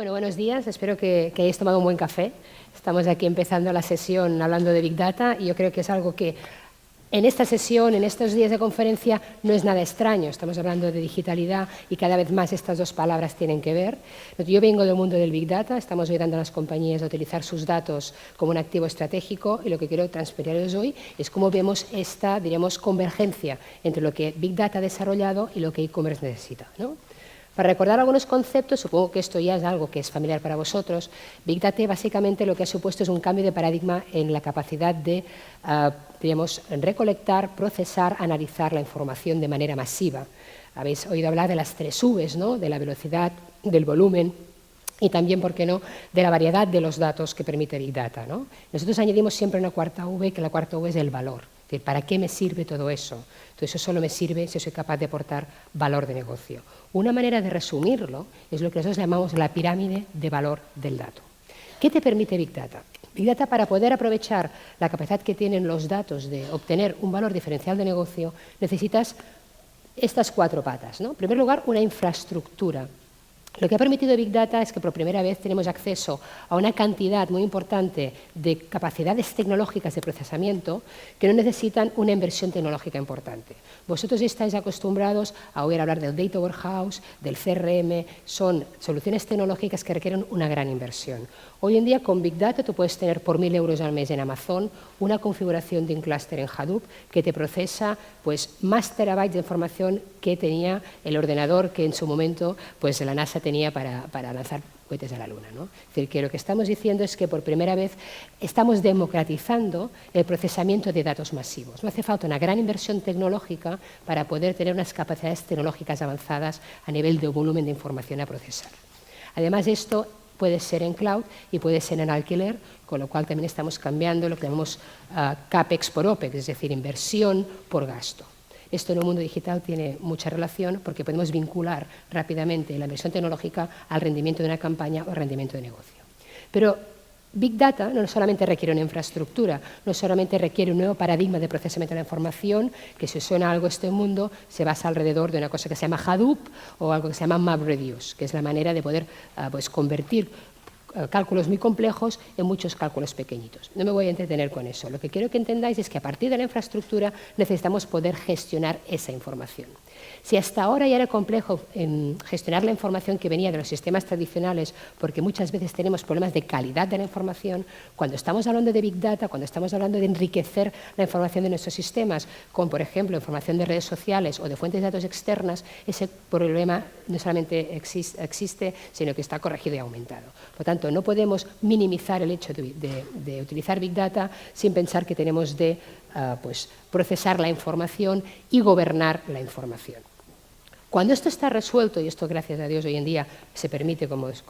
Bueno, buenos días. Espero que hayáis tomado un buen café. Estamos aquí empezando la sesión hablando de Big Data y yo creo que es algo que en esta sesión, en estos días de conferencia, no es nada extraño. Estamos hablando de digitalidad y cada vez más estas dos palabras tienen que ver. Yo vengo del mundo del Big Data, estamos ayudando a las compañías a utilizar sus datos como un activo estratégico y lo que quiero transmitiros hoy es cómo vemos esta, diríamos, convergencia entre lo que Big Data ha desarrollado y lo que e-commerce necesita, ¿no? Para recordar algunos conceptos, supongo que esto ya es algo que es familiar para vosotros, Big Data básicamente lo que ha supuesto es un cambio de paradigma en la capacidad de digamos, recolectar, procesar, analizar la información de manera masiva. Habéis oído hablar de las 3 Vs, ¿no? De la velocidad, del volumen y también, ¿por qué no?, de la variedad de los datos que permite Big Data, ¿no? Nosotros añadimos siempre una cuarta V, que la cuarta V es el valor. Es decir, ¿para qué me sirve todo eso? Todo eso solo me sirve si soy capaz de aportar valor de negocio. Una manera de resumirlo es lo que nosotros llamamos la pirámide de valor del dato. ¿Qué te permite Big Data? Big Data, para poder aprovechar la capacidad que tienen los datos de obtener un valor diferencial de negocio, necesitas estas 4 patas, ¿no? En primer lugar, una infraestructura. Lo que ha permitido Big Data es que por primera vez tenemos acceso a una cantidad muy importante de capacidades tecnológicas de procesamiento que no necesitan una inversión tecnológica importante. Vosotros estáis acostumbrados a oír hablar del Data Warehouse, del CRM, son soluciones tecnológicas que requieren una gran inversión. Hoy en día con Big Data tú puedes tener por 1.000 euros al mes en Amazon una configuración de un clúster en Hadoop que te procesa pues, más terabytes de información que tenía el ordenador que en su momento pues, la NASA tenía para lanzar cohetes a la Luna, ¿no? Es decir, que lo que estamos diciendo es que por primera vez estamos democratizando el procesamiento de datos masivos. No hace falta una gran inversión tecnológica para poder tener unas capacidades tecnológicas avanzadas a nivel de volumen de información a procesar. Además, esto puede ser en cloud y puede ser en alquiler, con lo cual también estamos cambiando lo que llamamos CAPEX por OPEX, es decir, inversión por gasto. Esto en el mundo digital tiene mucha relación porque podemos vincular rápidamente la inversión tecnológica al rendimiento de una campaña o rendimiento de negocio. Pero Big Data no solamente requiere una infraestructura, no solamente requiere un nuevo paradigma de procesamiento de la información, que si os suena algo este mundo, se basa alrededor de una cosa que se llama Hadoop o algo que se llama MapReduce, que es la manera de poder pues, convertir cálculos muy complejos en muchos cálculos pequeñitos. No me voy a entretener con eso. Lo que quiero que entendáis es que a partir de la infraestructura necesitamos poder gestionar esa información. Si hasta ahora ya era complejo gestionar la información que venía de los sistemas tradicionales, porque muchas veces tenemos problemas de calidad de la información, cuando estamos hablando de Big Data, cuando estamos hablando de enriquecer la información de nuestros sistemas, con, por ejemplo, información de redes sociales o de fuentes de datos externas, ese problema no solamente existe, sino que está corregido y aumentado. Por tanto, no podemos minimizar el hecho de utilizar Big Data sin pensar que tenemos de pues, procesar la información y gobernar la información. Cuando esto está resuelto, y esto gracias a Dios hoy en día se permite, como os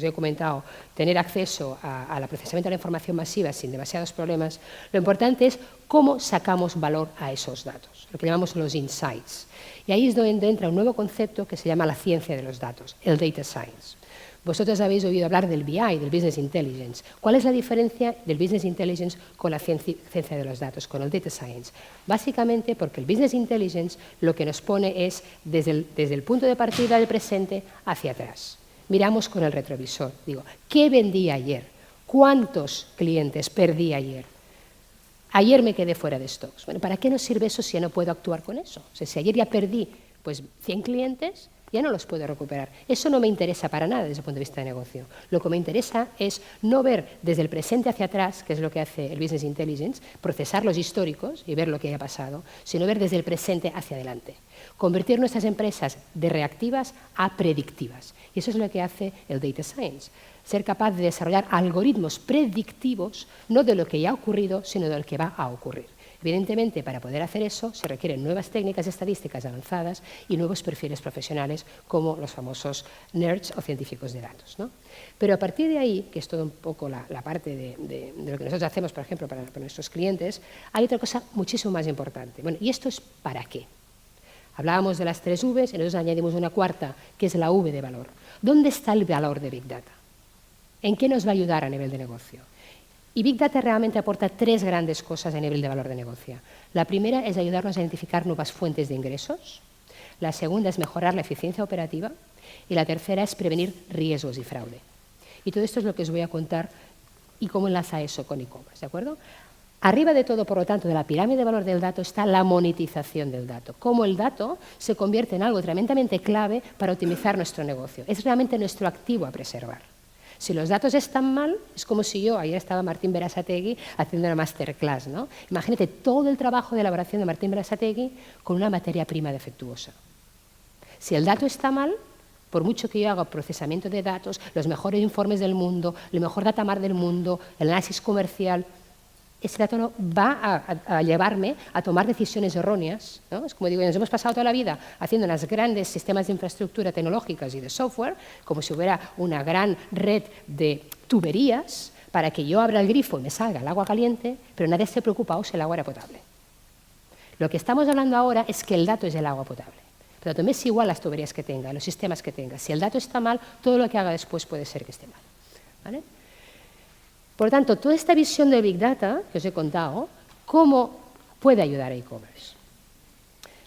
he comentado, tener acceso al procesamiento de la información masiva sin demasiados problemas, lo importante es cómo sacamos valor a esos datos, lo que llamamos los insights. Y ahí es donde entra un nuevo concepto que se llama la ciencia de los datos, el data science. Vosotros habéis oído hablar del BI, del Business Intelligence. ¿Cuál es la diferencia del Business Intelligence con la ciencia de los datos, con el Data Science? Básicamente porque el Business Intelligence lo que nos pone es desde el punto de partida del presente hacia atrás. Miramos con el retrovisor. Digo, ¿qué vendí ayer? ¿Cuántos clientes perdí ayer? Ayer me quedé fuera de stocks. Bueno, ¿para qué nos sirve eso si ya no puedo actuar con eso? O sea, si ayer ya perdí pues, 100 clientes, ya no los puedo recuperar. Eso no me interesa para nada desde el punto de vista de negocio. Lo que me interesa es no ver desde el presente hacia atrás, que es lo que hace el Business Intelligence, procesar los históricos y ver lo que haya pasado, sino ver desde el presente hacia adelante. Convertir nuestras empresas de reactivas a predictivas. Y eso es lo que hace el Data Science. Ser capaz de desarrollar algoritmos predictivos, no de lo que ya ha ocurrido, sino de lo que va a ocurrir. Evidentemente, para poder hacer eso, se requieren nuevas técnicas estadísticas avanzadas y nuevos perfiles profesionales, como los famosos nerds o científicos de datos, ¿no? Pero a partir de ahí, que es todo un poco la parte de lo que nosotros hacemos, por ejemplo, para nuestros clientes, hay otra cosa muchísimo más importante. Bueno, ¿y esto es para qué? Hablábamos de las 3 Vs y nosotros añadimos una cuarta, que es la V de valor. ¿Dónde está el valor de Big Data? ¿En qué nos va a ayudar a nivel de negocio? Y Big Data realmente aporta 3 grandes cosas a nivel de valor de negocio. La primera es ayudarnos a identificar nuevas fuentes de ingresos. La segunda es mejorar la eficiencia operativa. Y la tercera es prevenir riesgos y fraude. Y todo esto es lo que os voy a contar y cómo enlaza eso con e-commerce, ¿de acuerdo? Arriba de todo, por lo tanto, de la pirámide de valor del dato está la monetización del dato. Cómo el dato se convierte en algo tremendamente clave para optimizar nuestro negocio. Es realmente nuestro activo a preservar. Si los datos están mal, es como si ayer estaba Martín Berasategui haciendo una masterclass, ¿no? Imagínate todo el trabajo de elaboración de Martín Berasategui con una materia prima defectuosa. Si el dato está mal, por mucho que yo haga procesamiento de datos, los mejores informes del mundo, el mejor datamar del mundo, el análisis comercial, ese dato no va a llevarme a tomar decisiones erróneas, ¿no? Es como digo, nos hemos pasado toda la vida haciendo unos grandes sistemas de infraestructura tecnológicas y de software, como si hubiera una gran red de tuberías para que yo abra el grifo y me salga el agua caliente, pero nadie se preocupa si el agua era potable. Lo que estamos hablando ahora es que el dato es el agua potable. Por lo tanto, me es igual las tuberías que tenga, los sistemas que tenga. Si el dato está mal, todo lo que haga después puede ser que esté mal, ¿vale? Por lo tanto, toda esta visión de Big Data que os he contado, ¿cómo puede ayudar a e-commerce?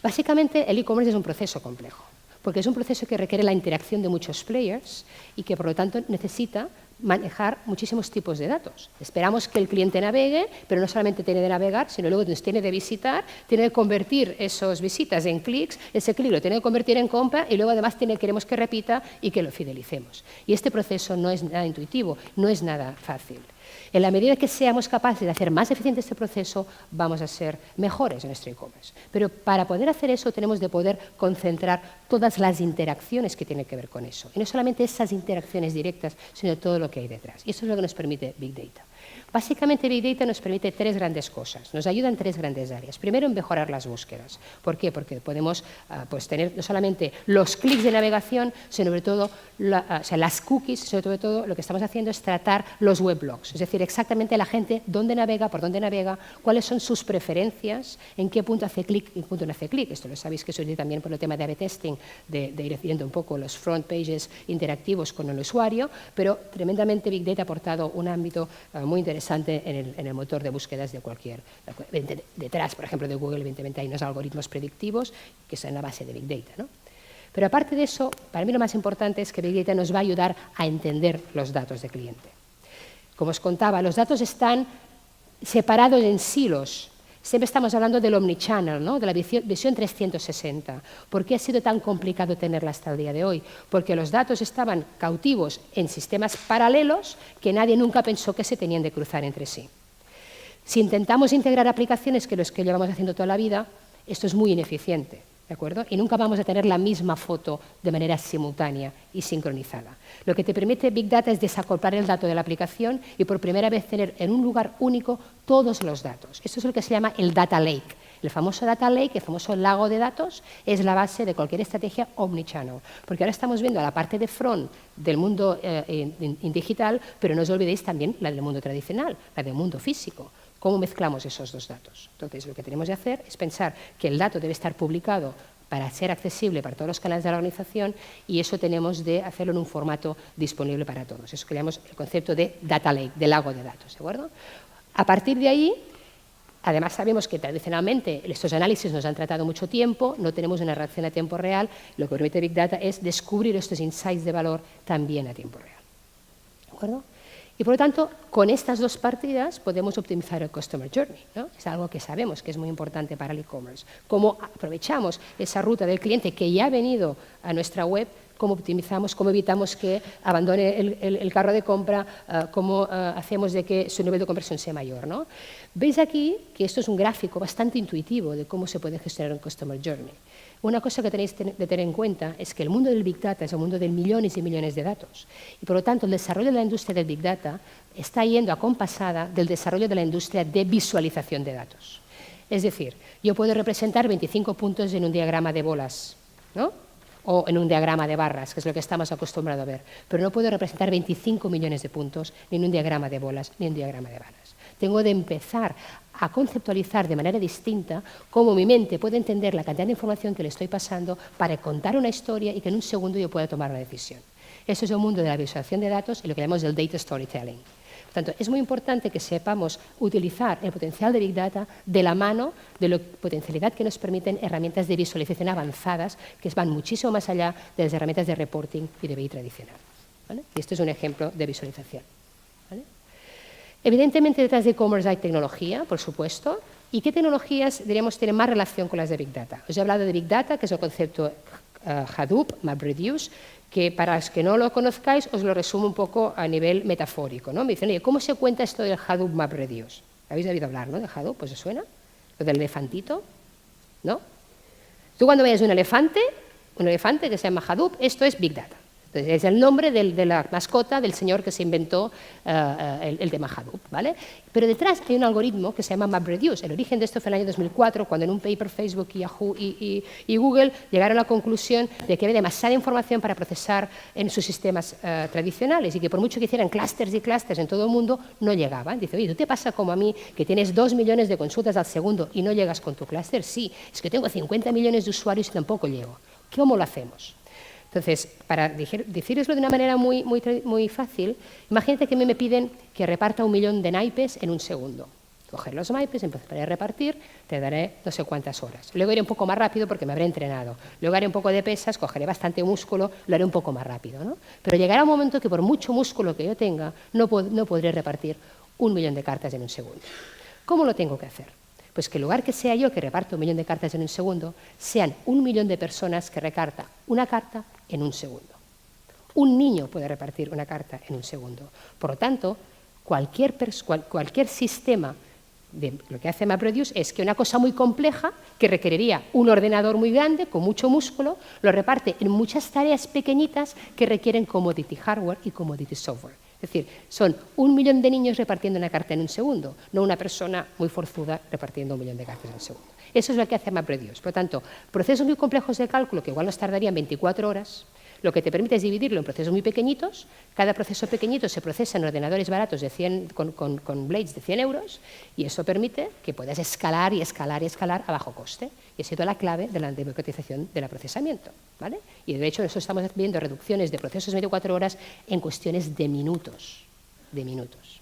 Básicamente, el e-commerce es un proceso complejo, porque es un proceso que requiere la interacción de muchos players y que, por lo tanto, necesita manejar muchísimos tipos de datos. Esperamos que el cliente navegue, pero no solamente tiene de navegar, sino luego nos tiene de visitar, tiene de convertir esas visitas en clics, ese clic lo tiene de convertir en compra y luego además queremos que repita y que lo fidelicemos. Y este proceso no es nada intuitivo, no es nada fácil. En la medida que seamos capaces de hacer más eficiente este proceso, vamos a ser mejores en nuestro e-commerce. Pero para poder hacer eso, tenemos de poder concentrar todas las interacciones que tienen que ver con eso. Y no solamente esas interacciones directas, sino todo lo que hay detrás. Y eso es lo que nos permite Big Data. Básicamente, Big Data nos permite tres grandes cosas. Nos ayuda en tres grandes áreas. Primero, en mejorar las búsquedas. ¿Por qué? Porque podemos tener no solamente los clics de navegación, sino sobre todo las cookies, sobre todo lo que estamos haciendo es tratar los weblogs. Es decir, exactamente la gente dónde navega, por dónde navega, cuáles son sus preferencias, en qué punto hace clic y en qué punto no hace clic. Esto lo sabéis que se utiliza también por el tema de A/B testing, de ir viendo un poco los front pages interactivos con el usuario, pero tremendamente Big Data ha aportado un ámbito muy interesante en el motor de búsquedas de cualquier. Detrás, por ejemplo, de Google, evidentemente hay unos algoritmos predictivos que son la base de Big Data, ¿no? Pero aparte de eso, para mí lo más importante es que Big Data nos va a ayudar a entender los datos del cliente. Como os contaba, los datos están separados en silos. Siempre estamos hablando del omnichannel, ¿no? De la visión 360. ¿Por qué ha sido tan complicado tenerla hasta el día de hoy? Porque los datos estaban cautivos en sistemas paralelos que nadie nunca pensó que se tenían de cruzar entre sí. Si intentamos integrar aplicaciones, que los que llevamos haciendo toda la vida, esto es muy ineficiente, ¿de acuerdo? Y nunca vamos a tener la misma foto de manera simultánea y sincronizada. Lo que te permite Big Data es desacoplar el dato de la aplicación y por primera vez tener en un lugar único todos los datos. Esto es lo que se llama el Data Lake. El famoso Data Lake, el famoso lago de datos, es la base de cualquier estrategia omnichannel. Porque ahora estamos viendo la parte de front del mundo digital, pero no os olvidéis también la del mundo tradicional, la del mundo físico. ¿Cómo mezclamos esos dos datos? Entonces, lo que tenemos que hacer es pensar que el dato debe estar publicado para ser accesible para todos los canales de la organización y eso tenemos de hacerlo en un formato disponible para todos. Eso que llamamos el concepto de Data Lake, de lago de datos, ¿de acuerdo? A partir de ahí, además sabemos que tradicionalmente estos análisis nos han tratado mucho tiempo, no tenemos una reacción a tiempo real, lo que permite Big Data es descubrir estos insights de valor también a tiempo real. ¿De acuerdo? Y por lo tanto, con estas dos partidas podemos optimizar el Customer Journey, ¿no? Es algo que sabemos que es muy importante para el e-commerce. Cómo aprovechamos esa ruta del cliente que ya ha venido a nuestra web, cómo optimizamos, cómo evitamos que abandone el carro de compra, cómo hacemos de que su nivel de conversión sea mayor, ¿no? Veis aquí que esto es un gráfico bastante intuitivo de cómo se puede gestionar un Customer Journey. Una cosa que tenéis que tener en cuenta es que el mundo del Big Data es un mundo de millones y millones de datos. Y por lo tanto, el desarrollo de la industria del Big Data está yendo acompasada del desarrollo de la industria de visualización de datos. Es decir, yo puedo representar 25 puntos en un diagrama de bolas, ¿no? O en un diagrama de barras, que es lo que estamos acostumbrados a ver. Pero no puedo representar 25 millones de puntos ni en un diagrama de bolas ni en un diagrama de barras. Tengo de empezar a conceptualizar de manera distinta cómo mi mente puede entender la cantidad de información que le estoy pasando para contar una historia y que en un segundo yo pueda tomar una decisión. Eso es el mundo de la visualización de datos y lo que llamamos el data storytelling. Por tanto, es muy importante que sepamos utilizar el potencial de Big Data de la mano de la potencialidad que nos permiten herramientas de visualización avanzadas que van muchísimo más allá de las herramientas de reporting y de BI tradicional. ¿vale? Y esto es un ejemplo de visualización. ¿Vale? Evidentemente, detrás de e-commerce hay tecnología, por supuesto. ¿Y qué tecnologías, diríamos, tienen más relación con las de Big Data? Os he hablado de Big Data, que es el concepto Hadoop, MapReduce, que para los que no lo conozcáis, os lo resumo un poco a nivel metafórico, ¿no? Me dicen, oye, ¿cómo se cuenta esto del Hadoop MapReduce? ¿Habéis oído hablar, no, de Hadoop? ¿Pues os suena? Lo del elefantito, ¿no? Tú cuando veas un elefante que se llama Hadoop, esto es Big Data. Entonces, es el nombre de la mascota del señor que se inventó el tema Hadoop, ¿vale? Pero detrás hay un algoritmo que se llama MapReduce. El origen de esto fue en el año 2004, cuando en un paper Facebook, Yahoo y Google llegaron a la conclusión de que había demasiada información para procesar en sus sistemas tradicionales y que por mucho que hicieran clústeres y clústeres en todo el mundo, no llegaban. Dice, oye, ¿tú te pasa como a mí, que tienes 2 millones de consultas al segundo y no llegas con tu clúster? Sí, es que tengo 50 millones de usuarios y tampoco llego. ¿Cómo lo hacemos? Entonces, para deciroslo de una manera muy fácil, imagínate que me piden que reparta 1 millón de naipes en un segundo. Coger los naipes, empezaré a repartir, te daré no sé cuántas horas. Luego iré un poco más rápido porque me habré entrenado. Luego haré un poco de pesas, cogeré bastante músculo, lo haré un poco más rápido, ¿no? Pero llegará un momento que por mucho músculo que yo tenga, no podré repartir 1 millón de cartas en un segundo. ¿Cómo lo tengo que hacer? Pues que en lugar que sea yo que reparto 1 millón de cartas en un segundo, sean 1 millón de personas que recarta una carta en un segundo. Un niño puede repartir una carta en un segundo. Por lo tanto, cualquier sistema de lo que hace MapReduce es que una cosa muy compleja, que requeriría un ordenador muy grande, con mucho músculo, lo reparte en muchas tareas pequeñitas que requieren commodity hardware y commodity software. Es decir, son 1 millón de niños repartiendo una carta en un segundo, no una persona muy forzuda repartiendo 1 millón de cartas en un segundo. Eso es lo que hace MapReduce. Por lo tanto, procesos muy complejos de cálculo, que igual nos tardarían 24 horas, lo que te permite es dividirlo en procesos muy pequeñitos. Cada proceso pequeñito se procesa en ordenadores baratos de 100, con blades de 100 euros, y eso permite que puedas escalar y escalar y escalar a bajo coste. Y ha sido la clave de la democratización del procesamiento, ¿vale? Y de hecho, eso estamos viendo reducciones de procesos de 24 horas en cuestiones de minutos.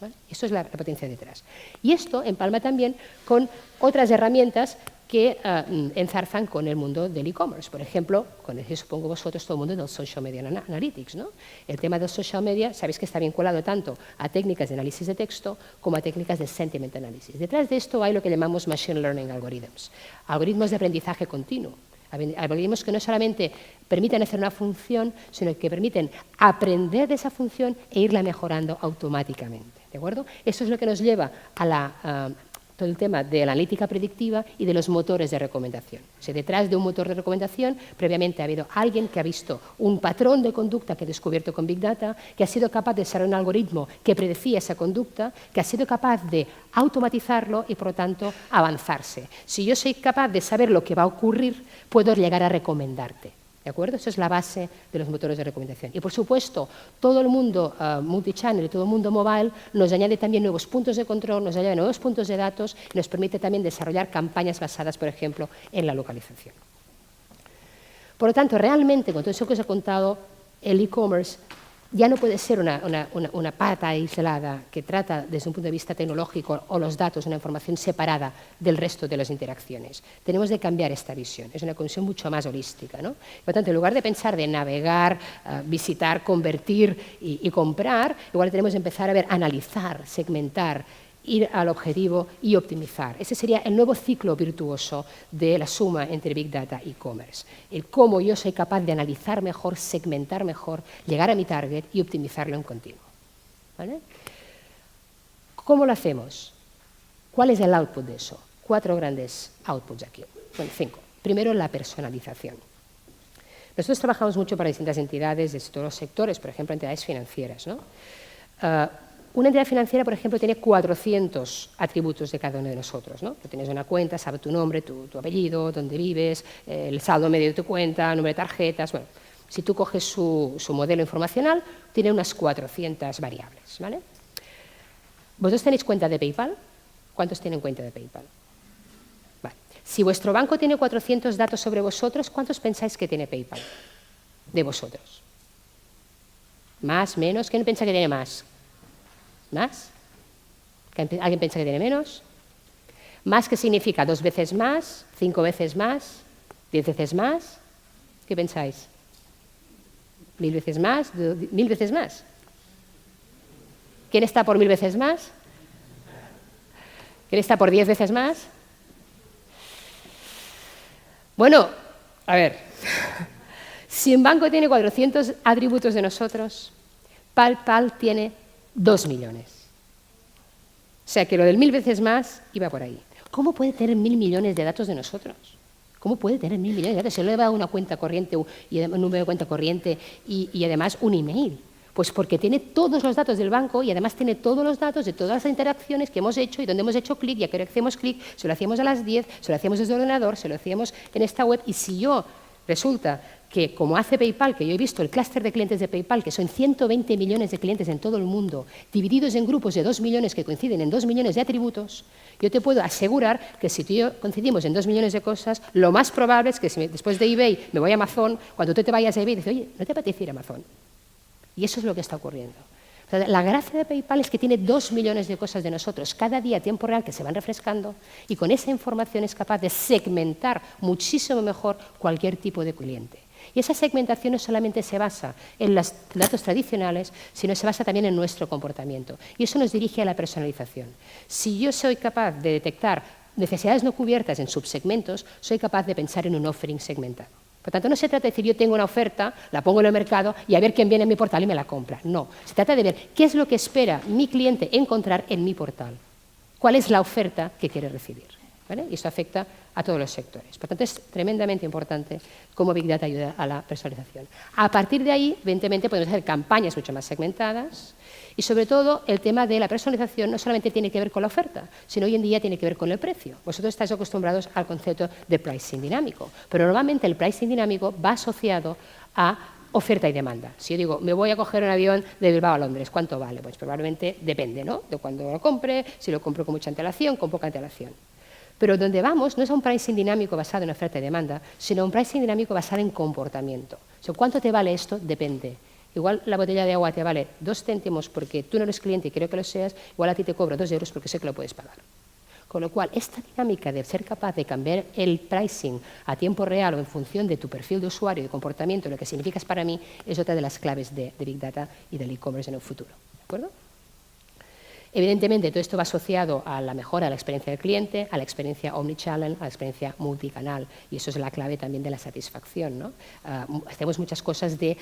¿Vale? Eso es la potencia detrás. Y esto empalma también con otras herramientas que enzarzan con el mundo del e-commerce. Por ejemplo, con el que supongo vosotros todo el mundo del social media analytics, ¿no? El tema del social media, sabéis que está vinculado tanto a técnicas de análisis de texto como a técnicas de sentiment analysis. Detrás de esto hay lo que llamamos machine learning algorithms, algoritmos de aprendizaje continuo. Algoritmos que no solamente permiten hacer una función, sino que permiten aprender de esa función e irla mejorando automáticamente. ¿De acuerdo? Eso es lo que nos lleva a todo el tema de la analítica predictiva y de los motores de recomendación. O sea, detrás de un motor de recomendación, previamente ha habido alguien que ha visto un patrón de conducta que ha descubierto con Big Data, que ha sido capaz de desarrollar un algoritmo que predecía esa conducta, que ha sido capaz de automatizarlo y, por lo tanto, avanzarse. Si yo soy capaz de saber lo que va a ocurrir, puedo llegar a recomendarte. ¿De acuerdo? Eso es la base de los motores de recomendación. Y, por supuesto, todo el mundo multichannel y todo el mundo mobile nos añade también nuevos puntos de control, nos añade nuevos puntos de datos y nos permite también desarrollar campañas basadas, por ejemplo, en la localización. Por lo tanto, realmente, con todo eso que os he contado, el e-commerce ya no puede ser una pata aislada que trata desde un punto de vista tecnológico o los datos, una información separada del resto de las interacciones. Tenemos de cambiar esta visión, es una visión mucho más holística, ¿no? Por lo tanto, en lugar de pensar de navegar, visitar, convertir y comprar, igual tenemos que empezar a ver, analizar, segmentar, ir al objetivo y optimizar. Ese sería el nuevo ciclo virtuoso de la suma entre Big Data y e-commerce. El cómo yo soy capaz de analizar mejor, segmentar mejor, llegar a mi target y optimizarlo en continuo. ¿Vale? ¿Cómo lo hacemos? ¿Cuál es el output de eso? 4 grandes outputs aquí. Bueno, 5. Primero, la personalización. Nosotros trabajamos mucho para distintas entidades de todos los sectores, por ejemplo, entidades financieras, ¿no? Una entidad financiera, por ejemplo, tiene 400 atributos de cada uno de nosotros, ¿no? Tú tienes una cuenta, sabe tu nombre, tu apellido, dónde vives, el saldo medio de tu cuenta, número de tarjetas. Bueno, si tú coges su modelo informacional, tiene unas 400 variables, ¿vale? ¿Vosotros tenéis cuenta de PayPal? ¿Cuántos tienen cuenta de PayPal? Vale. Si vuestro banco tiene 400 datos sobre vosotros, ¿cuántos pensáis que tiene PayPal de vosotros? ¿Más, menos? ¿Quién piensa que tiene más? ¿Más? ¿Alguien piensa que tiene menos? ¿Más qué significa? ¿2 veces más? ¿5 veces más? ¿10 veces más? ¿Qué pensáis? ¿1000 veces más? ¿1000 veces más? ¿Quién está por 1000 veces más? ¿Quién está por 10 veces más? Bueno, a ver, si un banco tiene 400 atributos de nosotros, PayPal tiene 2 millones. O sea que lo del 1000 veces más iba por ahí. ¿Cómo puede tener 1000 millones de datos de nosotros? ¿Cómo puede tener 1000 millones de datos? Se le va una cuenta corriente, un número de cuenta corriente y además un email. Pues porque tiene todos los datos del banco y además tiene todos los datos de todas las interacciones que hemos hecho y donde hemos hecho clic y a qué hora hacemos clic, se lo hacíamos a las 10, se lo hacíamos desde el ordenador, se lo hacíamos en esta web y si yo resulta que como hace PayPal, que yo he visto el clúster de clientes de PayPal, que son 120 millones de clientes en todo el mundo, divididos en grupos de 2 millones que coinciden en 2 millones de atributos, yo te puedo asegurar que si tú y yo coincidimos en 2 millones de cosas, lo más probable es que si después de eBay me voy a Amazon, cuando tú te vayas a eBay, dices, oye, ¿no te apetece ir a Amazon? Y eso es lo que está ocurriendo. O sea, la gracia de PayPal es que tiene 2 millones de cosas de nosotros cada día a tiempo real que se van refrescando y con esa información es capaz de segmentar muchísimo mejor cualquier tipo de cliente. Y esa segmentación no solamente se basa en los datos tradicionales, sino se basa también en nuestro comportamiento. Y eso nos dirige a la personalización. Si yo soy capaz de detectar necesidades no cubiertas en subsegmentos, soy capaz de pensar en un offering segmentado. Por tanto, no se trata de decir yo tengo una oferta, la pongo en el mercado y a ver quién viene en mi portal y me la compra. No, se trata de ver qué es lo que espera mi cliente encontrar en mi portal. ¿Cuál es la oferta que quiere recibir? ¿Vale? Y esto afecta a todos los sectores. Por tanto, es tremendamente importante cómo Big Data ayuda a la personalización. A partir de ahí, evidentemente, podemos hacer campañas mucho más segmentadas y, sobre todo, el tema de la personalización no solamente tiene que ver con la oferta, sino hoy en día tiene que ver con el precio. Vosotros estáis acostumbrados al concepto de pricing dinámico, pero normalmente el pricing dinámico va asociado a oferta y demanda. Si yo digo, me voy a coger un avión de Bilbao a Londres, ¿cuánto vale? Pues probablemente depende, ¿no?, de cuándo lo compre, si lo compro con mucha antelación, con poca antelación. Pero donde vamos no es a un pricing dinámico basado en oferta y demanda, sino a un pricing dinámico basado en comportamiento. O sea, ¿cuánto te vale esto? Depende. Igual la botella de agua te vale 2 céntimos porque tú no eres cliente y creo que lo seas, igual a ti te cobro 2 euros porque sé que lo puedes pagar. Con lo cual, esta dinámica de ser capaz de cambiar el pricing a tiempo real o en función de tu perfil de usuario y de comportamiento, lo que significas para mí, es otra de las claves de Big Data y del e-commerce en el futuro. ¿De acuerdo? Evidentemente, todo esto va asociado a la mejora de la experiencia del cliente, a la experiencia omnichannel, a la experiencia multicanal, y eso es la clave también de la satisfacción, ¿no? Hacemos muchas cosas de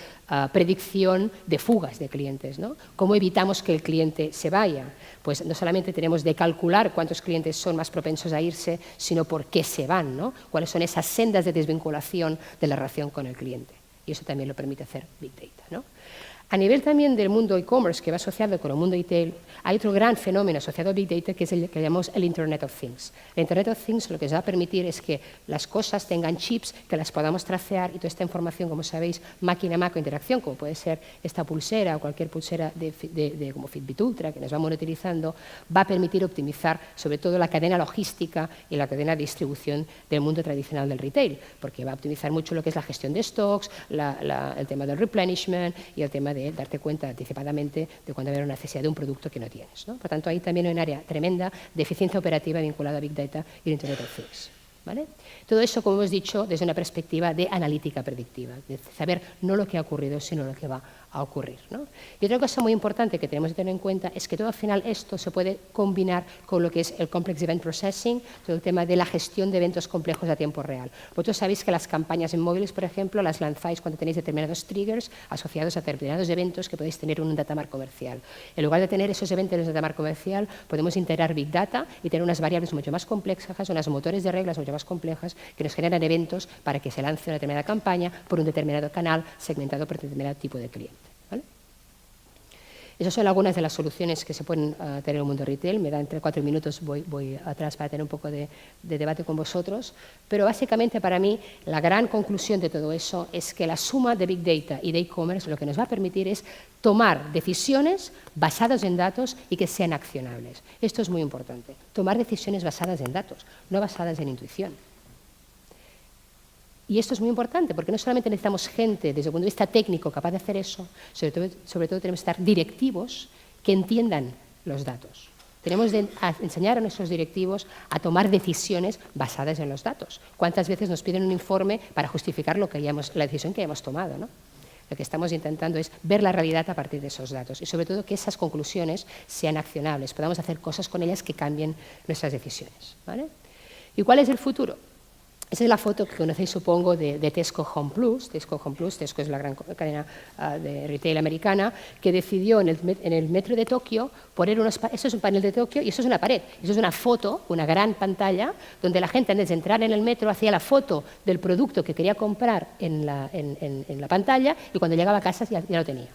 predicción de fugas de clientes, ¿no? ¿Cómo evitamos que el cliente se vaya? Pues no solamente tenemos de calcular cuántos clientes son más propensos a irse, sino por qué se van, ¿no? Cuáles son esas sendas de desvinculación de la relación con el cliente. Y eso también lo permite hacer Big Data, ¿no? A nivel también del mundo e-commerce, que va asociado con el mundo retail, hay otro gran fenómeno asociado a Big Data, que es el que llamamos el Internet of Things. El Internet of Things lo que nos va a permitir es que las cosas tengan chips, que las podamos tracear y toda esta información, como sabéis, máquina-maco interacción, como puede ser esta pulsera o cualquier pulsera como Fitbit Ultra, que nos va monitorizando, va a permitir optimizar sobre todo la cadena logística y la cadena de distribución del mundo tradicional del retail, porque va a optimizar mucho lo que es la gestión de stocks, el tema del replenishment y el tema de darte cuenta anticipadamente de cuando habrá una necesidad de un producto que no tienes, ¿no? Por tanto, ahí también hay un área tremenda de eficiencia operativa vinculada a Big Data y el Internet of Things, ¿vale? Todo eso, como hemos dicho, desde una perspectiva de analítica predictiva, de saber no lo que ha ocurrido, sino lo que va a ocurrir, ¿no? Y otra cosa muy importante que tenemos que tener en cuenta es que todo al final esto se puede combinar con lo que es el Complex Event Processing, todo el tema de la gestión de eventos complejos a tiempo real. Vosotros sabéis que las campañas en móviles, por ejemplo, las lanzáis cuando tenéis determinados triggers asociados a determinados eventos que podéis tener en un datamar comercial. En lugar de tener esos eventos en el datamar comercial, podemos integrar Big Data y tener unas variables mucho más complejas, unos motores de reglas mucho más complejas que nos generan eventos para que se lance una determinada campaña por un determinado canal segmentado por determinado tipo de cliente. ¿Vale? Esas son algunas de las soluciones que se pueden tener en el mundo retail. Me da entre 4 minutos, voy atrás para tener un poco de debate con vosotros. Pero básicamente para mí la gran conclusión de todo eso es que la suma de Big Data y de e-commerce lo que nos va a permitir es tomar decisiones basadas en datos y que sean accionables. Esto es muy importante. Tomar decisiones basadas en datos, no basadas en intuición. Y esto es muy importante porque no solamente necesitamos gente desde el punto de vista técnico capaz de hacer eso, sobre todo tenemos que estar directivos que entiendan los datos. Tenemos que enseñar a nuestros directivos a tomar decisiones basadas en los datos. ¿Cuántas veces nos piden un informe para justificar la decisión que hayamos tomado, ¿no? Lo que estamos intentando es ver la realidad a partir de esos datos y, sobre todo, que esas conclusiones sean accionables, podamos hacer cosas con ellas que cambien nuestras decisiones, ¿vale? ¿Y cuál es el futuro? Esa es la foto que conocéis, supongo, de Tesco Home Plus. Tesco es la gran cadena de retail americana, que decidió en el metro de Tokio poner eso es un panel de Tokio y eso es una pared. Eso es una foto, una gran pantalla, donde la gente, antes de entrar en el metro, hacía la foto del producto que quería comprar en la pantalla y cuando llegaba a casa ya lo tenía,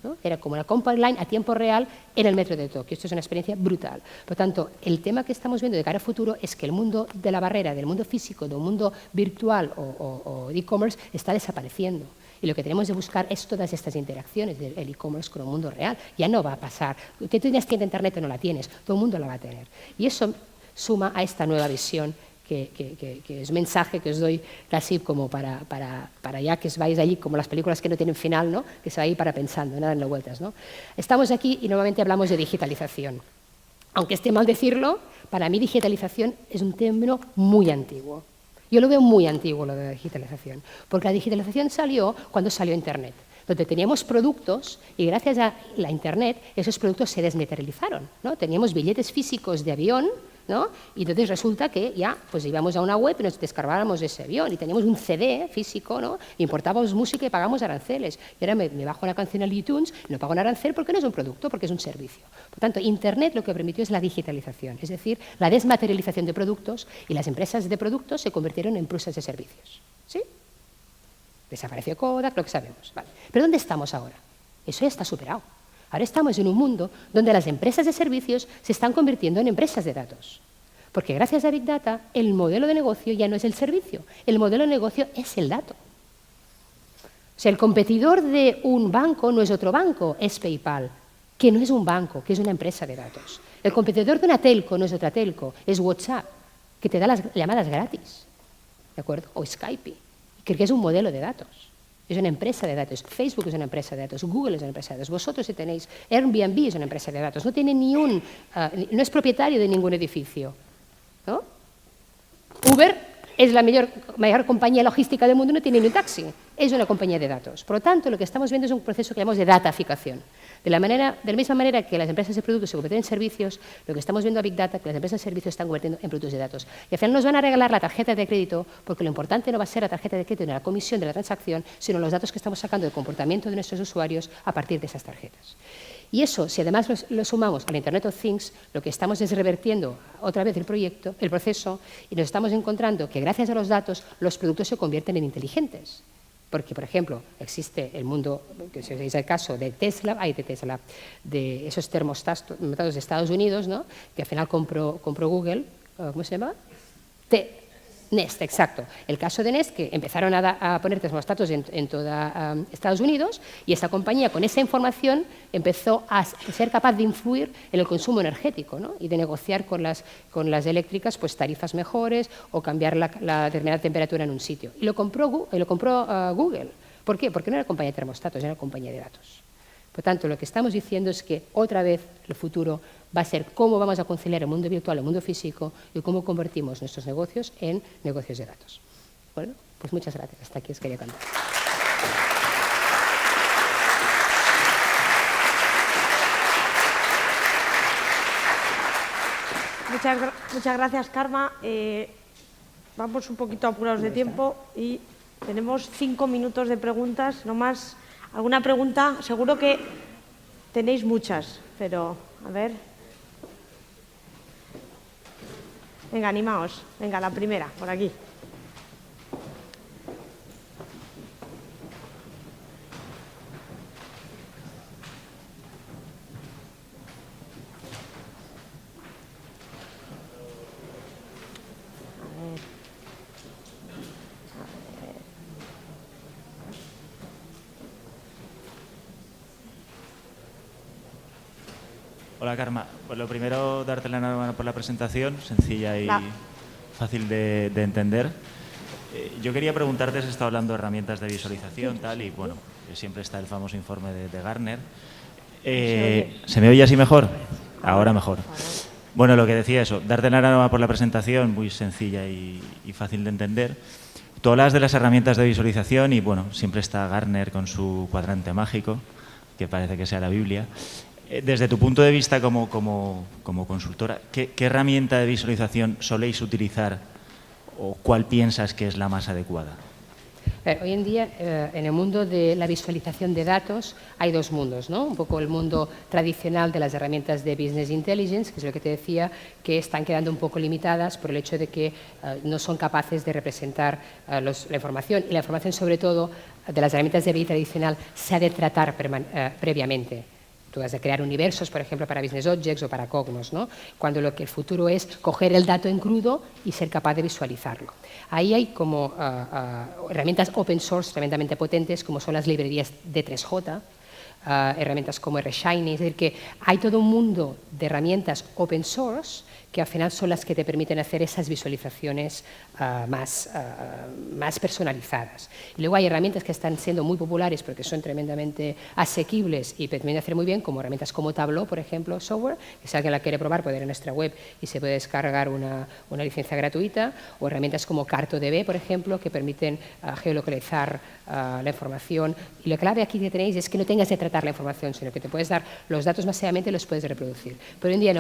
¿no? Era como una compra online a tiempo real en el metro de Tokio. Esto es una experiencia brutal. Por tanto, el tema que estamos viendo de cara a futuro es que el mundo de la barrera, del mundo físico, del mundo virtual o de e-commerce está desapareciendo. Y lo que tenemos que buscar es todas estas interacciones del e-commerce con el mundo real. Ya no va a pasar. Tú tienes que internet o no la tienes, todo el mundo la va a tener. Y eso suma a esta nueva visión que es mensaje que os doy casi como para ya que os vais allí, como las películas que no tienen final, ¿no? Que se va a ir para pensando, nada dando vueltas, ¿no? Estamos aquí y normalmente hablamos de digitalización. Aunque esté mal decirlo, para mí digitalización es un término muy antiguo. Yo lo veo muy antiguo, lo de la digitalización, porque la digitalización salió cuando salió Internet, donde teníamos productos y gracias a la Internet esos productos se desmaterializaron, ¿no? Teníamos billetes físicos de avión, ¿no? Y entonces resulta que ya pues íbamos a una web y nos descargábamos ese avión y teníamos un CD físico, ¿no? Importábamos música y pagamos aranceles. Y ahora me bajo una canción al iTunes y no pago un arancel porque no es un producto, porque es un servicio. Por tanto, Internet lo que permitió es la digitalización, es decir, la desmaterialización de productos y las empresas de productos se convirtieron en empresas de servicios. ¿Sí? Desapareció Kodak, lo que sabemos. Vale. ¿Pero dónde estamos ahora? Eso ya está superado. Ahora estamos en un mundo donde las empresas de servicios se están convirtiendo en empresas de datos. Porque gracias a Big Data, el modelo de negocio ya no es el servicio, el modelo de negocio es el dato. O sea, el competidor de un banco no es otro banco, es PayPal, que no es un banco, que es una empresa de datos. El competidor de una telco no es otra telco, es WhatsApp, que te da las llamadas gratis, ¿de acuerdo? O Skype, que es un modelo de datos. Es una empresa de datos. Facebook es una empresa de datos. Google es una empresa de datos. Vosotros si tenéis Airbnb es una empresa de datos. No tiene no es propietario de ningún edificio, ¿no? Uber es la mayor compañía logística del mundo, no tiene ni un taxi. Es una compañía de datos. Por lo tanto, lo que estamos viendo es un proceso que llamamos de dataficación. De la misma manera que las empresas de productos se convierten en servicios, lo que estamos viendo a Big Data, que las empresas de servicios se están convirtiendo en productos de datos. Y al final nos van a regalar la tarjeta de crédito, porque lo importante no va a ser la tarjeta de crédito ni la comisión de la transacción, sino los datos que estamos sacando del comportamiento de nuestros usuarios a partir de esas tarjetas. Y eso, si además lo sumamos al Internet of Things, lo que estamos es revertiendo otra vez el proceso, y nos estamos encontrando que gracias a los datos los productos se convierten en inteligentes. Porque, por ejemplo, existe el mundo, que es el caso de Tesla, de esos termostatos de Estados Unidos, ¿no? Que al final compró Google, ¿cómo se llama? Nest, exacto. El caso de Nest, que empezaron a poner termostatos en toda Estados Unidos y esa compañía con esa información empezó a ser capaz de influir en el consumo energético, ¿no? Y de negociar con las eléctricas pues, tarifas mejores o cambiar la determinada temperatura en un sitio. Y lo compró Google. ¿Por qué? Porque no era compañía de termostatos, era compañía de datos. Por tanto, lo que estamos diciendo es que otra vez el futuro va a ser cómo vamos a conciliar el mundo virtual, el mundo físico y cómo convertimos nuestros negocios en negocios de datos. Bueno, pues muchas gracias. Hasta aquí os quería contar. Muchas gracias, Karma. Vamos un poquito apurados de tiempo y tenemos 5 minutos de preguntas, no más. ¿Alguna pregunta? Seguro que tenéis muchas, pero a ver. Venga, animaos. Venga, la primera, por aquí. Hola, Karma. Pues lo primero, darte la enhorabuena por la presentación, sencilla y fácil de entender. Yo quería preguntarte, has estado hablando de herramientas de visualización, tal, y bueno, siempre está el famoso informe de Gartner. ¿Se me oye así mejor? Ahora mejor. Bueno, lo que decía eso, darte la enhorabuena por la presentación, muy sencilla y fácil de entender. tú hablas de las herramientas de visualización y, bueno, siempre está Gartner con su cuadrante mágico, que parece que sea la Biblia. Desde tu punto de vista como consultora, ¿qué herramienta de visualización soléis utilizar o cuál piensas que es la más adecuada? Hoy en día, en el mundo de la visualización de datos, hay dos mundos, ¿no? Un poco el mundo tradicional de las herramientas de Business Intelligence, que es lo que te decía, que están quedando un poco limitadas por el hecho de que no son capaces de representar la información. Y la información, sobre todo, de las herramientas de BI tradicional, se ha de tratar previamente. Tú has de crear universos, por ejemplo, para Business Objects o para Cognos, ¿no? Cuando lo que el futuro es coger el dato en crudo y ser capaz de visualizarlo. Ahí hay como herramientas open source tremendamente potentes, como son las librerías D3J, herramientas como RShiny, es decir, que hay todo un mundo de herramientas open source que al final son las que te permiten hacer esas visualizaciones más personalizadas. Y luego hay herramientas que están siendo muy populares porque son tremendamente asequibles y permiten hacer muy bien, como herramientas como Tableau, por ejemplo, software, que si alguien la quiere probar puede ir a nuestra web y se puede descargar una licencia gratuita, o herramientas como CartoDB, por ejemplo, que permiten geolocalizar la información. Y la clave aquí que tenéis es que no tengas que tratar la información, sino que te puedes dar los datos masivamente y los puedes reproducir. Pero hoy en día en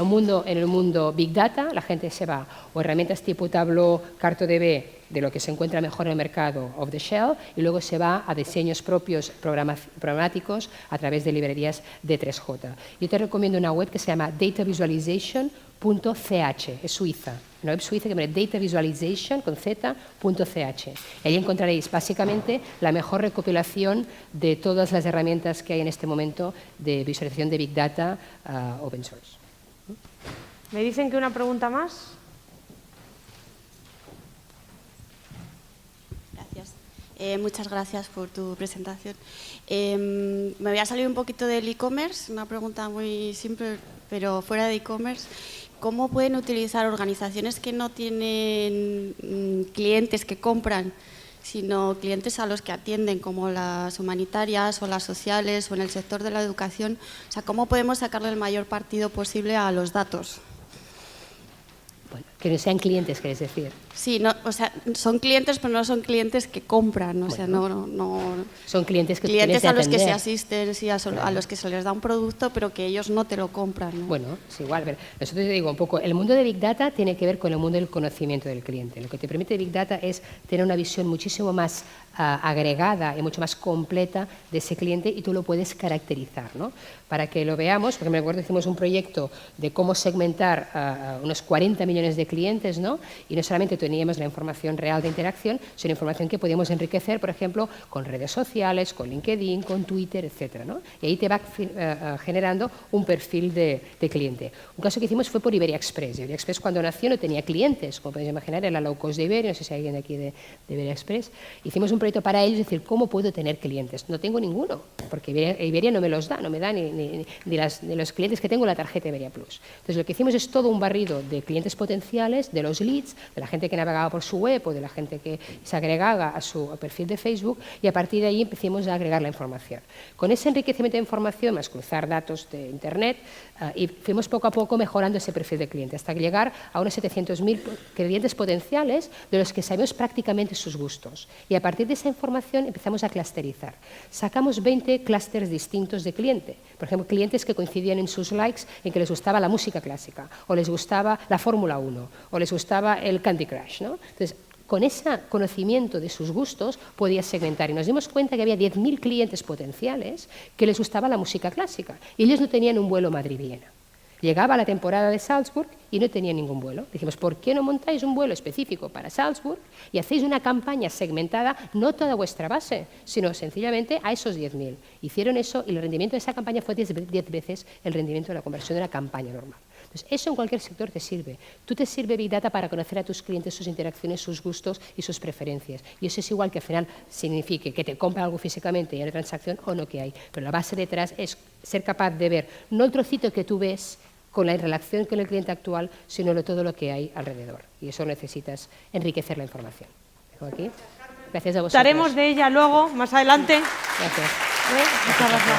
el mundo Big Data, la gente se va o herramientas tipo Tableau, CartoDB, de lo que se encuentra mejor en el mercado off the shelf, y luego se va a diseños propios programáticos a través de librerías de 3J. Yo te recomiendo una web que se llama datavisualization.ch, es suiza, una web suiza que pone datavisualization con z.ch. Ahí encontraréis básicamente la mejor recopilación de todas las herramientas que hay en este momento de visualización de Big Data open source. Me dicen que una pregunta más. Gracias. Muchas gracias por tu presentación. Me voy a salir un poquito del e-commerce, una pregunta muy simple, pero fuera de e-commerce. ¿Cómo pueden utilizar organizaciones que no tienen clientes que compran, sino clientes a los que atienden, como las humanitarias o las sociales o en el sector de la educación? O sea, ¿cómo podemos sacarle el mayor partido posible a los datos? Bueno, que no sean clientes, quieres decir. Sí, no, o sea, son clientes, pero no son clientes que compran, o sea, no son clientes que clientes a los que se atender. asisten, sí, a los que se les da un producto, pero que ellos no te lo compran, ¿no? Bueno, es igual. A ver, nosotros te digo un poco, el mundo de Big Data tiene que ver con el mundo del conocimiento del cliente. Lo que te permite Big Data es tener una visión muchísimo más agregada y mucho más completa de ese cliente, y tú lo puedes caracterizar, ¿no? Para que lo veamos, porque me acuerdo que hicimos un proyecto de cómo segmentar a unos 40 millones de clientes, ¿no? Y no solamente teníamos la información real de interacción, sino información que podíamos enriquecer, por ejemplo, con redes sociales, con LinkedIn, con Twitter, etcétera, ¿no? Y ahí te va generando un perfil de cliente. Un caso que hicimos fue por Iberia Express. Iberia Express, cuando nació, no tenía clientes, como podéis imaginar, era la low cost de Iberia, no sé si hay alguien de aquí de Iberia Express. Hicimos un proyecto para ellos, es decir, ¿cómo puedo tener clientes? No tengo ninguno, porque Iberia no me los da, no me da ni los clientes que tengo en la tarjeta Iberia Plus. Entonces, lo que hicimos es todo un barrido de clientes potenciales, de los leads, de la gente que navegaba por su web o de la gente que se agregaba a su perfil de Facebook, y a partir de ahí empecemos a agregar la información. Con ese enriquecimiento de información, más cruzar datos de Internet, y fuimos poco a poco mejorando ese perfil de cliente, hasta llegar a unos 700.000 clientes potenciales de los que sabemos prácticamente sus gustos. Y a partir de esa información empezamos a clusterizar. Sacamos 20 clústeres distintos de cliente. Por ejemplo, clientes que coincidían en sus likes en que les gustaba la música clásica, o les gustaba la Fórmula 1, o les gustaba el Candy Crush, ¿no? Entonces, con ese conocimiento de sus gustos podías segmentar, y nos dimos cuenta que había 10.000 clientes potenciales que les gustaba la música clásica y ellos no tenían un vuelo Madrid-Viena. Llegaba la temporada de Salzburg y no tenían ningún vuelo. Dijimos, ¿por qué no montáis un vuelo específico para Salzburg y hacéis una campaña segmentada, no toda vuestra base, sino sencillamente a esos 10.000? Hicieron eso y el rendimiento de esa campaña fue 10 veces el rendimiento de la conversión de una campaña normal. Entonces, eso en cualquier sector te sirve. Tú te sirve Big Data para conocer a tus clientes, sus interacciones, sus gustos y sus preferencias. Y eso es igual que al final signifique que te compra algo físicamente y hay una transacción o no que hay. Pero la base detrás es ser capaz de ver no el trocito que tú ves con la relación con el cliente actual, sino todo lo que hay alrededor. Y eso necesitas enriquecer la información. Dejo aquí. Gracias a vosotros. Estaremos de ella luego, más adelante. Gracias. Muchas gracias.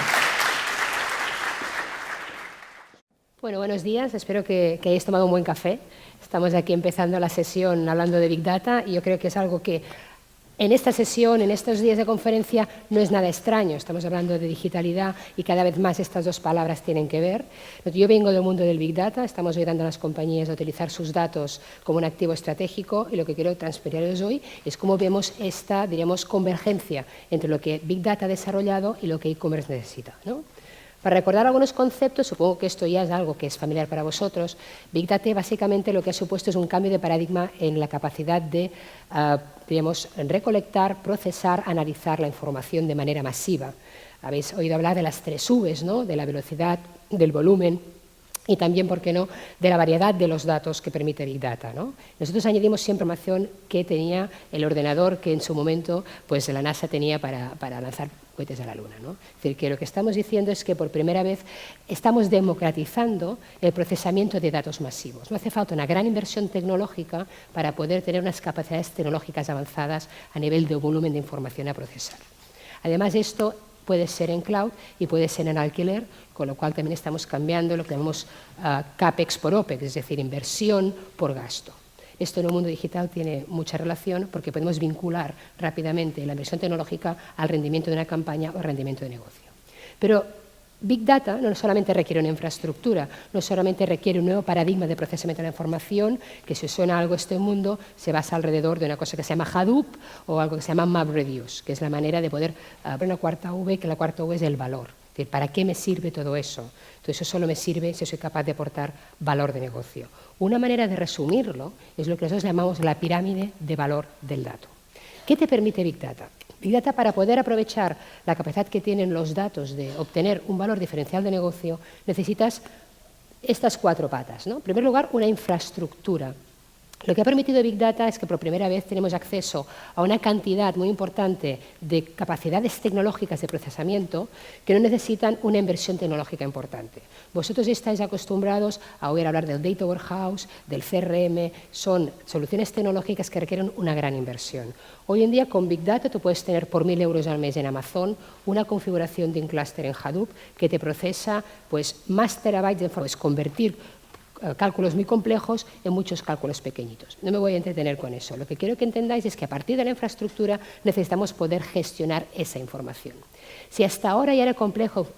Bueno, buenos días. Espero que hayáis tomado un buen café. Estamos aquí empezando la sesión hablando de Big Data y yo creo que es algo que en esta sesión, en estos días de conferencia, no es nada extraño. Estamos hablando de digitalidad y cada vez más estas dos palabras tienen que ver. Yo vengo del mundo del Big Data, estamos ayudando a las compañías a utilizar sus datos como un activo estratégico y lo que quiero transmitiros hoy es cómo vemos esta, diríamos, convergencia entre lo que Big Data ha desarrollado y lo que e-commerce necesita, ¿no? Para recordar algunos conceptos, supongo que esto ya es algo que es familiar para vosotros, Big Data básicamente lo que ha supuesto es un cambio de paradigma en la capacidad de, digamos, recolectar, procesar, analizar la información de manera masiva. Habéis oído hablar de las 3 Vs, ¿no? De la velocidad, del volumen y también, ¿por qué no?, de la variedad de los datos que permite Big Data, ¿no? Nosotros añadimos siempre información que tenía el ordenador que en su momento pues, la NASA tenía para lanzar cohetes a la Luna, ¿no? Es decir, que lo que estamos diciendo es que por primera vez estamos democratizando el procesamiento de datos masivos. No hace falta una gran inversión tecnológica para poder tener unas capacidades tecnológicas avanzadas a nivel de volumen de información a procesar. Además, esto puede ser en cloud y puede ser en alquiler, con lo cual también estamos cambiando lo que llamamos CAPEX por OPEX, es decir, inversión por gasto. Esto en el mundo digital tiene mucha relación porque podemos vincular rápidamente la inversión tecnológica al rendimiento de una campaña o rendimiento de negocio. Pero Big Data no solamente requiere una infraestructura, no solamente requiere un nuevo paradigma de procesamiento de la información, que si os suena algo este mundo, se basa alrededor de una cosa que se llama Hadoop o algo que se llama MapReduce, que es la manera de poder ver una cuarta V, que la cuarta V es el valor. Es decir, ¿para qué me sirve todo eso? Todo eso solo me sirve si soy capaz de aportar valor de negocio. Una manera de resumirlo es lo que nosotros llamamos la pirámide de valor del dato. ¿Qué te permite Big Data? Big Data, para poder aprovechar la capacidad que tienen los datos de obtener un valor diferencial de negocio, necesitas estas 4 patas, ¿no? En primer lugar, una infraestructura. Lo que ha permitido Big Data es que por primera vez tenemos acceso a una cantidad muy importante de capacidades tecnológicas de procesamiento que no necesitan una inversión tecnológica importante. Vosotros estáis acostumbrados a oír hablar del Data Warehouse, del CRM, son soluciones tecnológicas que requieren una gran inversión. Hoy en día con Big Data tú puedes tener por 1.000 euros al mes en Amazon una configuración de un clúster en Hadoop que te procesa pues, más terabytes de información, puedes convertir cálculos muy complejos en muchos cálculos pequeñitos. No me voy a entretener con eso. Lo que quiero que entendáis es que a partir de la infraestructura necesitamos poder gestionar esa información. Si hasta ahora ya era complejo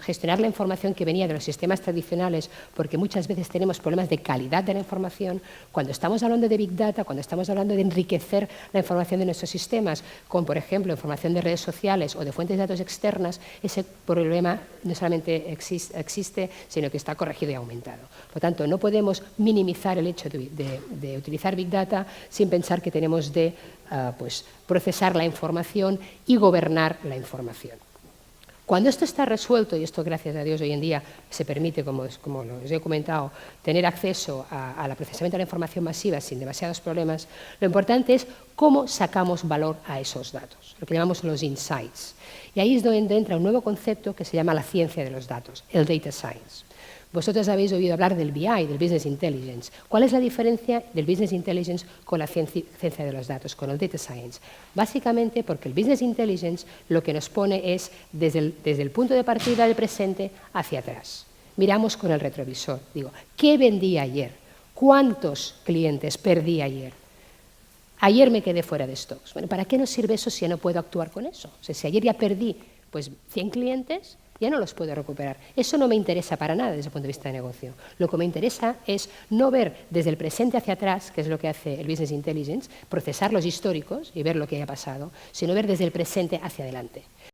gestionar la información que venía de los sistemas tradicionales, porque muchas veces tenemos problemas de calidad de la información, cuando estamos hablando de Big Data, cuando estamos hablando de enriquecer la información de nuestros sistemas, con, por ejemplo, información de redes sociales o de fuentes de datos externas, ese problema no solamente existe, sino que está corregido y aumentado. Por tanto, no podemos minimizar el hecho de utilizar Big Data sin pensar que tenemos de pues, procesar la información y gobernar la información. Cuando esto está resuelto, y esto gracias a Dios hoy en día se permite, como os he comentado, tener acceso al procesamiento de la información masiva sin demasiados problemas, lo importante es cómo sacamos valor a esos datos, lo que llamamos los insights. Y ahí es donde entra un nuevo concepto que se llama la ciencia de los datos, el data science. Vosotros habéis oído hablar del BI, del Business Intelligence. ¿Cuál es la diferencia del Business Intelligence con la ciencia de los datos, con el Data Science? Básicamente porque el Business Intelligence lo que nos pone es desde el punto de partida del presente hacia atrás. Miramos con el retrovisor. Digo, ¿qué vendí ayer? ¿Cuántos clientes perdí ayer? Ayer me quedé fuera de stocks. Bueno, ¿para qué nos sirve eso si no puedo actuar con eso? O sea, si ayer ya perdí pues, 100 clientes, ya no los puedo recuperar. Eso no me interesa para nada desde el punto de vista de negocio. Lo que me interesa es no ver desde el presente hacia atrás, que es lo que hace el Business Intelligence, procesar los históricos y ver lo que ha pasado, sino ver desde el presente hacia adelante.